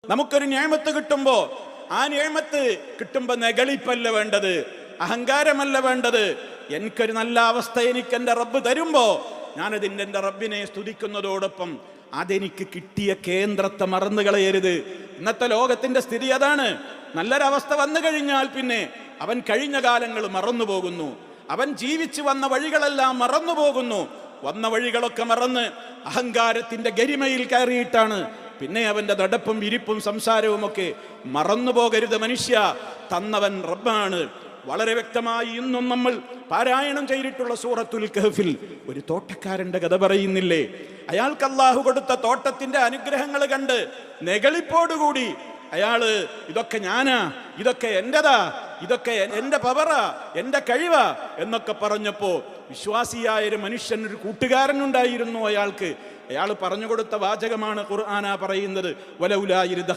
നമുക്കൊരു നിഅമത്ത് കിട്ടുമ്പോ ആ നിഅമത്ത് കിട്ടുമ്പോ നെകളിപ്പല്ല വേണ്ടത്, അഹങ്കാരമല്ല വേണ്ടത്. എനിക്കൊരു നല്ല അവസ്ഥ എനിക്ക് എൻ്റെ റബ്ബ് തരുമ്പോ ഞാനതിൻ്റെ എൻ്റെ റബ്ബിനെ സ്തുതിക്കുന്നതോടൊപ്പം അതെനിക്ക് കിട്ടിയ കേന്ദ്രത്തെ മറന്നു കളയരുത്. ഇന്നത്തെ ലോകത്തിന്റെ സ്ഥിതി അതാണ്. നല്ലൊരവസ്ഥ വന്നു കഴിഞ്ഞാൽ പിന്നെ അവൻ കഴിഞ്ഞ കാലങ്ങൾ മറന്നുപോകുന്നു, അവൻ ജീവിച്ചു വന്ന വഴികളെല്ലാം മറന്നുപോകുന്നു. വന്ന വഴികളൊക്കെ മറന്ന് അഹങ്കാരത്തിന്റെ ഗരിമയിൽ കയറിയിട്ടാണ് പിന്നെ അവന്റെ നടപ്പും ഇരിപ്പും സംസാരവും ഒക്കെ. മറന്നുപോകരുത് മനുഷ്യ, തന്നവൻ റബ്ബാണ്. വളരെ വ്യക്തമായി ഇന്നും നമ്മൾ പാരായണം ചെയ്തിട്ടുള്ള സൂറത്തുൽ കഹ്ഫിൽ ഒരു തോട്ടക്കാരന്റെ കഥ പറയുന്നില്ലേ? അയാൾക്ക് അല്ലാഹു കൊടുത്ത തോട്ടത്തിന്റെ അനുഗ്രഹങ്ങൾ കണ്ട് നെകളിപ്പോടുകൂടി അയാള് ഇതൊക്കെ ഞാനാ, ഇതൊക്കെ എന്റെതാ, ഇതൊക്കെ എന്റെ പവറാ, എന്റെ കഴിവാ എന്നൊക്കെ പറഞ്ഞപ്പോ വിശ്വാസിയായ ഒരു മനുഷ്യൻ, ഒരു കൂട്ടുകാരനുണ്ടായിരുന്നു അയാൾക്ക്. അയാൾ പറഞ്ഞുകൊടുത്ത വാചകമാണ് ഖുർആനാ പറയുന്നത്, വലൗലാ